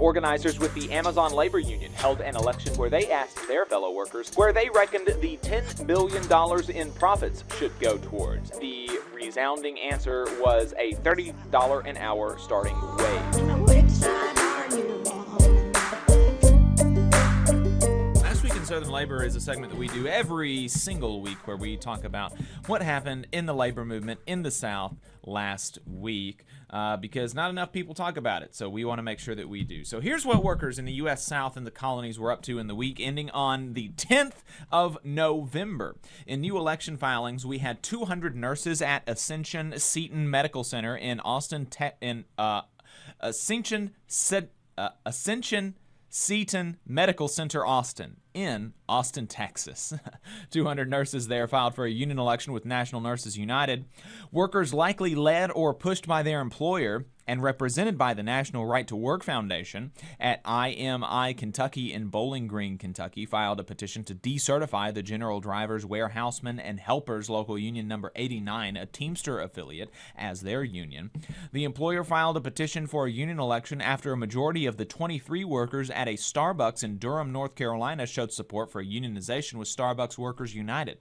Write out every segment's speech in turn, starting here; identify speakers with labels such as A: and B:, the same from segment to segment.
A: Organizers with the Amazon Labor Union held an election where they asked their fellow workers where they reckoned the $10 billion in profits should go towards. The resounding answer was a $30 an hour starting wage.
B: Which side are you on?
C: Last Week in Southern Labor is a segment that we do every single week where we talk about what happened in the labor movement in the South last week. Because not enough people talk about it, so we want to make sure that we do. So here's what workers in the U.S. South and the colonies were up to in the week ending on the 10th of November. In new election filings, we had 200 nurses at Ascension Seton Medical Center in Austin, Ascension Seton Medical Center, Austin, in Austin, Texas. 200 nurses there filed for a union election with National Nurses United. Workers likely led or pushed by their employer and represented by the National Right to Work Foundation at IMI Kentucky in Bowling Green, Kentucky, filed a petition to decertify the General Drivers, Warehousemen, and Helpers Local Union Number 89, a Teamster affiliate, as their union. The employer filed a petition for a union election after a majority of the 23 workers at a Starbucks in Durham, North Carolina, showed support for unionization with Starbucks Workers United.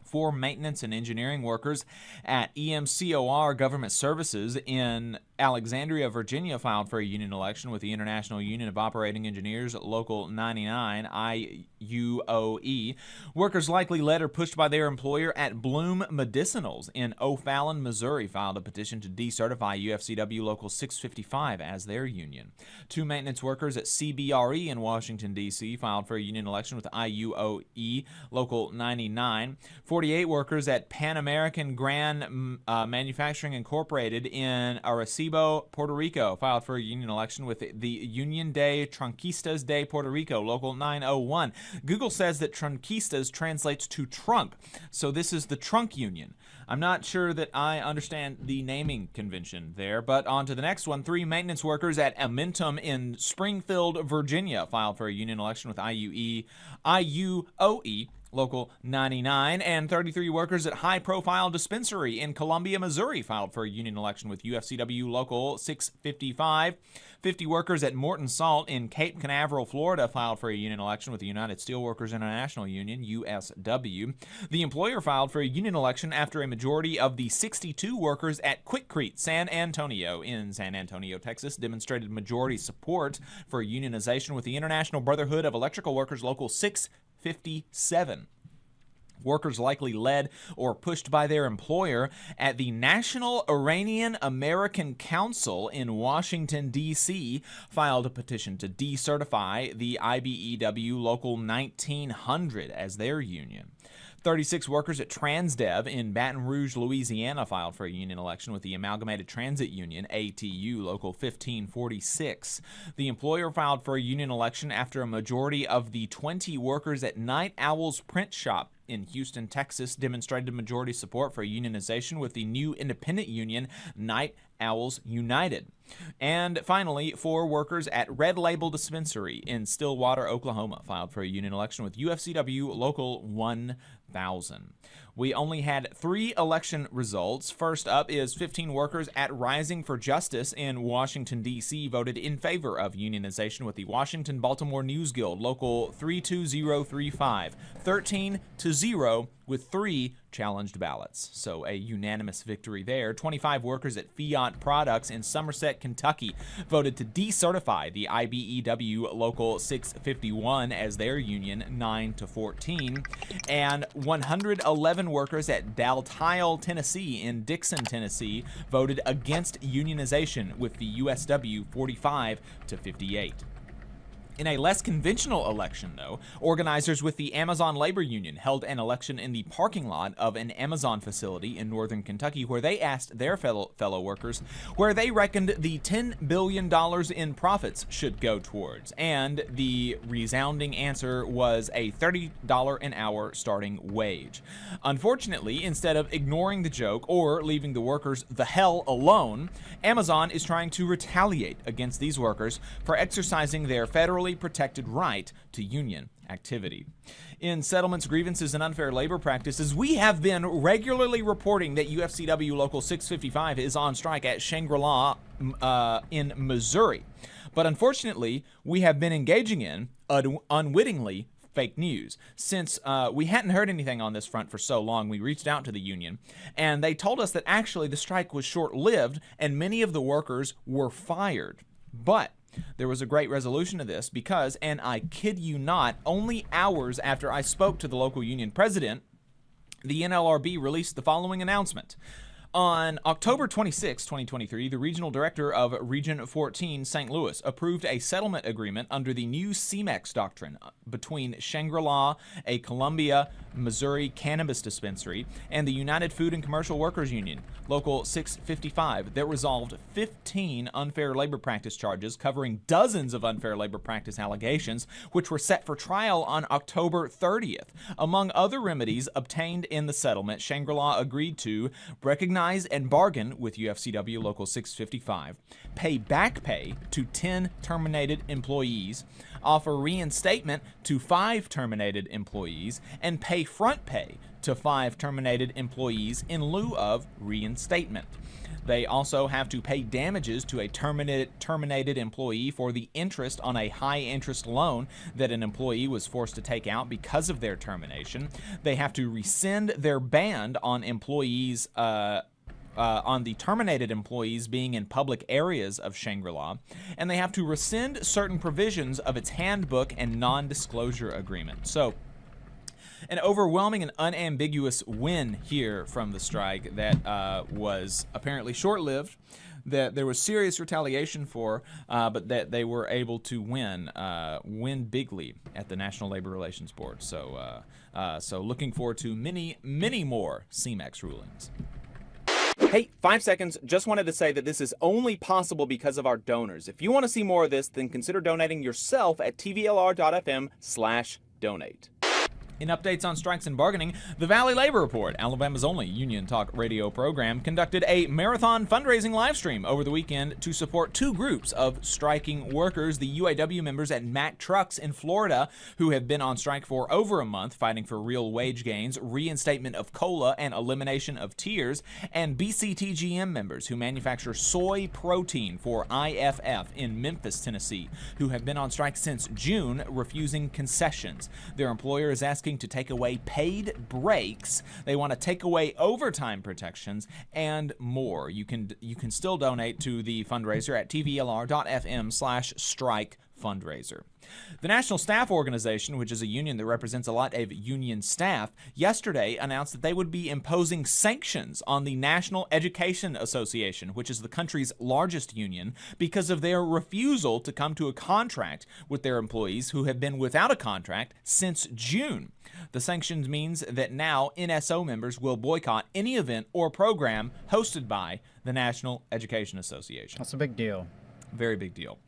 C: 4 maintenance and engineering workers at EMCOR Government Services in Alexandria, Virginia, filed for a union election with the International Union of Operating Engineers, Local 99, IUOE. Workers likely led or pushed by their employer at Bloom Medicinals in O'Fallon, Missouri, filed a petition to decertify UFCW Local 655 as their union. 2 maintenance workers at CBRE in Washington, D.C., filed for a union election with IUOE Local 99. 48 workers at Pan American Grand Manufacturing Incorporated in Arecibo, Puerto Rico, filed for a union election with the Union de Tronquistas de Puerto Rico, Local 901. Google says that Tronquistas translates to trunk, so this is the trunk union. I'm not sure that I understand the naming convention there, but on to the next one. 3 maintenance workers at Amentum in Springfield, Virginia, filed for a union election with IUOE, Local 99, and 33 workers at High Profile Dispensary in Columbia, Missouri, filed for a union election with UFCW Local 655. 50 workers at Morton Salt in Cape Canaveral, Florida, filed for a union election with the United Steelworkers International Union, USW. The employer filed for a union election after a majority of the 62 workers at Quikrete, San Antonio, in San Antonio, Texas, demonstrated majority support for unionization with the International Brotherhood of Electrical Workers Local 657. Workers likely led or pushed by their employer at the National Iranian American Council in Washington, D.C., filed a petition to decertify the IBEW Local 1900 as their union. 36 workers at Transdev in Baton Rouge, Louisiana, filed for a union election with the Amalgamated Transit Union, ATU, Local 1546. The employer filed for a union election after a majority of the 20 workers at Night Owl's Print Shop in Houston, Texas, demonstrated majority support for unionization with the new independent union, Night Owls United. And finally, 4 workers at Red Label Dispensary in Stillwater, Oklahoma, filed for a union election with UFCW Local 1000. We only had 3 election results. First up is 15 workers at Rising for Justice in Washington, D.C. voted in favor of unionization with the Washington Baltimore News Guild, Local 32035, 13-0 with 3 challenged ballots. So a unanimous victory there. 25 workers at Fiat Products in Somerset, Kentucky voted to decertify the IBEW Local 651 as their union, 9-14. And 111 workers at Daltile, Tennessee in Dixon, Tennessee voted against unionization with the USW 45-58. In a less conventional election, though, organizers with the Amazon Labor Union held an election in the parking lot of an Amazon facility in northern Kentucky where they asked their fellow workers where they reckoned the $10 billion in profits should go towards. And the resounding answer was a $30 an hour starting wage. Unfortunately, instead of ignoring the joke or leaving the workers the hell alone, Amazon is trying to retaliate against these workers for exercising their federally protected right to union activity. In settlements, grievances, and unfair labor practices, we have been regularly reporting that UFCW Local 655 is on strike at Shangri-La in Missouri. But unfortunately, we have been engaging in, unwittingly, fake news. Since we hadn't heard anything on this front for so long, we reached out to the union, and they told us that actually the strike was short-lived and many of the workers were fired. But there was a great resolution to this because, and I kid you not, only hours after I spoke to the local union president, the NLRB released the following announcement. On October 26, 2023, the regional director of Region 14, St. Louis, approved a settlement agreement under the new CMEX doctrine between Shangri-La, a Columbia, Missouri cannabis dispensary, and the United Food and Commercial Workers Union, Local 655, that resolved 15 unfair labor practice charges covering dozens of unfair labor practice allegations, which were set for trial on October 30th. Among other remedies obtained in the settlement, Shangri-La agreed to recognize and bargain with UFCW Local 655, pay back pay to 10 terminated employees, offer reinstatement to 5 terminated employees, and pay front pay to 5 terminated employees in lieu of reinstatement. They also have to pay damages to a terminated employee for the interest on a high-interest loan that an employee was forced to take out because of their termination. They have to rescind their ban on employees on the terminated employees being in public areas of Shangri-La, and they have to rescind certain provisions of its handbook and non-disclosure agreement. So, an overwhelming and unambiguous win here from the strike that was apparently short-lived, that there was serious retaliation for, but that they were able to win bigly at the National Labor Relations Board. So, so looking forward to many, many more CMEX rulings. Hey, 5 seconds. Just wanted to say that this is only possible because of our donors. If you want to see more of this, then consider donating yourself at tvlr.fm/donate. In updates on strikes and bargaining, the Valley Labor Report, Alabama's only union talk radio program, conducted a marathon fundraising live stream over the weekend to support 2 groups of striking workers, the UAW members at Mack Trucks in Florida, who have been on strike for over a month fighting for real wage gains, reinstatement of COLA, and elimination of tiers, and BCTGM members who manufacture soy protein for IFF in Memphis, Tennessee, who have been on strike since June, refusing concessions. Their employer is asking to take away paid breaks. They want to take away overtime protections and more. You can still donate to the fundraiser at tvlr.fm/strike fundraiser. The National Staff Organization, which is a union that represents a lot of union staff, yesterday announced that they would be imposing sanctions on the National Education Association, which is the country's largest union, because of their refusal to come to a contract with their employees who have been without a contract since June. The sanctions means that now NSO members will boycott any event or program hosted by the National Education Association.
D: That's a big deal.
C: Very big deal.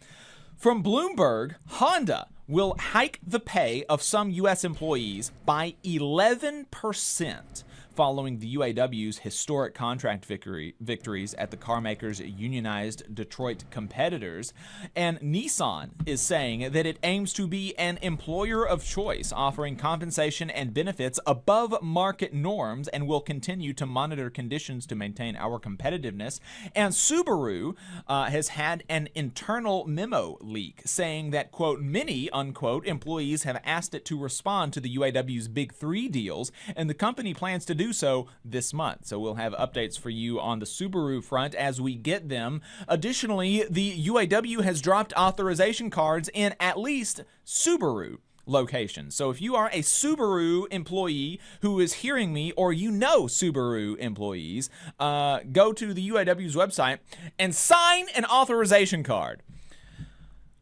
C: From Bloomberg, Honda will hike the pay of some U.S. employees by 11% following the UAW's historic contract victories at the carmaker's unionized Detroit competitors. And Nissan is saying that it aims to be an employer of choice, offering compensation and benefits above market norms, and will continue to monitor conditions to maintain our competitiveness. And Subaru has had an internal memo leak saying that, quote, many, unquote, employees have asked it to respond to the UAW's Big 3 deals, and the company plans to do so this month. So we'll have updates for you on the Subaru front as we get them. Additionally, the UAW has dropped authorization cards in at least Subaru locations. So if you are a Subaru employee who is hearing me, or you know Subaru employees, go to the UAW's website and sign an authorization card.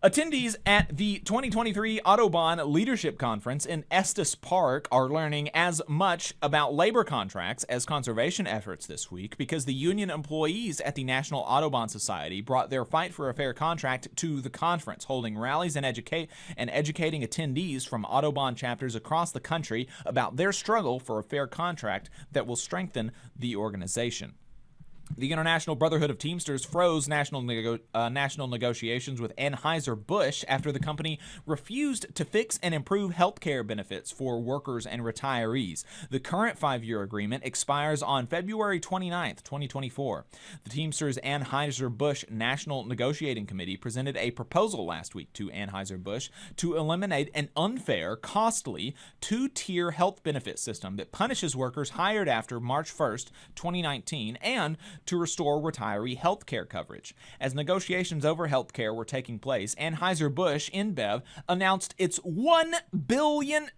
C: Attendees at the 2023 Autobahn Leadership Conference in Estes Park are learning as much about labor contracts as conservation efforts this week, because the union employees at the National Autobahn Society brought their fight for a fair contract to the conference, holding rallies and educating attendees from Autobahn chapters across the country about their struggle for a fair contract that will strengthen the organization. The International Brotherhood of Teamsters froze national negotiations with Anheuser-Busch after the company refused to fix and improve health care benefits for workers and retirees. The current 5-year agreement expires on February 29, 2024. The Teamsters Anheuser-Busch National Negotiating Committee presented a proposal last week to Anheuser-Busch to eliminate an unfair, costly, 2-tier health benefit system that punishes workers hired after March 1, 2019, and to restore retiree health care coverage. As negotiations over health care were taking place, Anheuser-Busch InBev announced its $1 billion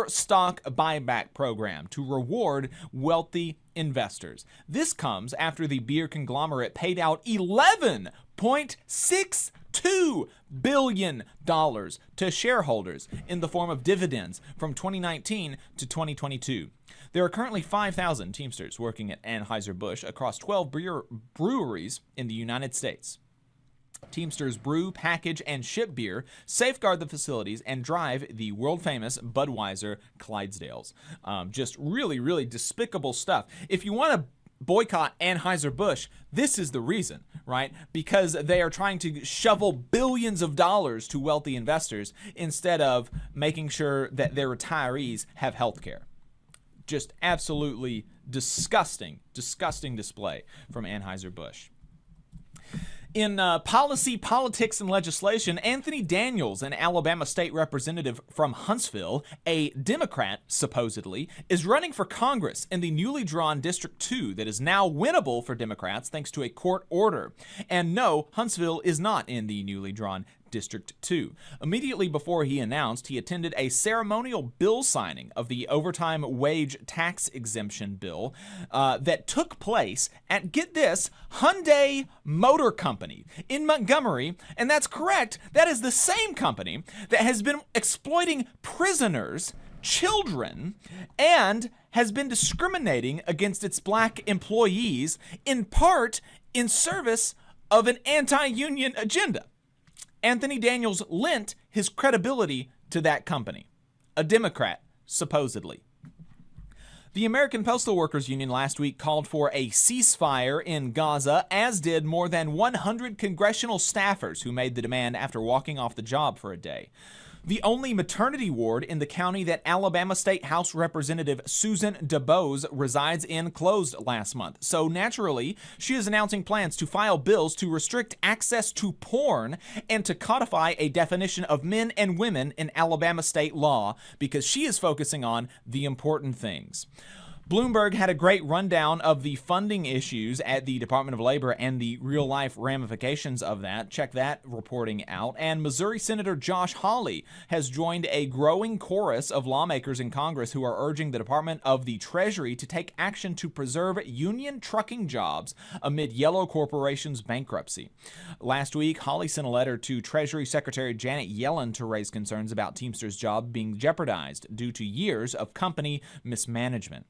C: stock buyback program to reward wealthy investors. This comes after the beer conglomerate paid out $11.62 billion to shareholders in the form of dividends from 2019 to 2022. There are currently 5,000 Teamsters working at Anheuser-Busch across 12 breweries in the United States. Teamsters brew, package, and ship beer, safeguard the facilities, and drive the world-famous Budweiser Clydesdales. Just really, really despicable stuff. If you want to boycott Anheuser-Busch, this is the reason, right? Because they are trying to shovel billions of dollars to wealthy investors instead of making sure that their retirees have health care. Just absolutely disgusting display from Anheuser-Busch. In policy, politics, and legislation, Anthony Daniels, an Alabama state representative from Huntsville, a Democrat, supposedly, is running for Congress in the newly drawn District 2 that is now winnable for Democrats thanks to a court order. And no, Huntsville is not in the newly drawn District 2. Immediately before he announced, he attended a ceremonial bill signing of the overtime wage tax exemption bill that took place at, get this, Hyundai Motor Company in Montgomery. And that's correct. That is the same company that has been exploiting prisoners, children, and has been discriminating against its black employees, in part in service of an anti-union agenda. Anthony Daniels lent his credibility to that company, a Democrat, supposedly. The American Postal Workers Union last week called for a ceasefire in Gaza, as did more than 100 congressional staffers who made the demand after walking off the job for a day. The only maternity ward in the county that Alabama State House Representative Susan DuBose resides in closed last month. So naturally, she is announcing plans to file bills to restrict access to porn and to codify a definition of men and women in Alabama state law, because she is focusing on the important things. Bloomberg had a great rundown of the funding issues at the Department of Labor and the real-life ramifications of that. Check that reporting out. And Missouri Senator Josh Hawley has joined a growing chorus of lawmakers in Congress who are urging the Department of the Treasury to take action to preserve union trucking jobs amid Yellow Corporation's bankruptcy. Last week, Hawley sent a letter to Treasury Secretary Janet Yellen to raise concerns about Teamsters' job being jeopardized due to years of company mismanagement.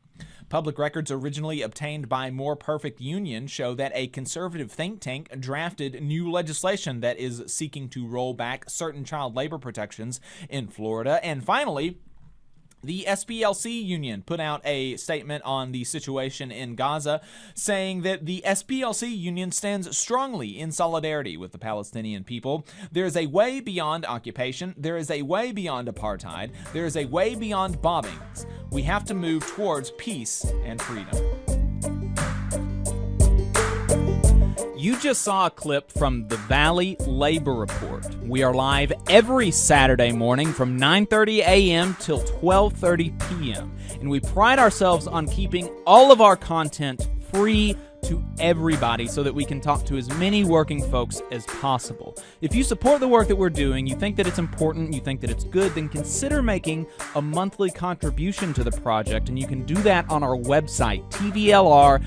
C: Public records originally obtained by More Perfect Union show that a conservative think tank drafted new legislation that is seeking to roll back certain child labor protections in Florida. And finally, the SPLC union put out a statement on the situation in Gaza, saying that the SPLC union stands strongly in solidarity with the Palestinian people. There is a way beyond occupation. There is a way beyond apartheid. There is a way beyond bombings. We have to move towards peace and freedom. You just saw a clip from the Valley Labor Report. We are live every Saturday morning from 9:30 a.m. till 12:30 p.m. And we pride ourselves on keeping all of our content free to everybody so that we can talk to as many working folks as possible. If you support the work that we're doing, you think that it's important, you think that it's good, then consider making a monthly contribution to the project. And you can do that on our website, tvlr.fm.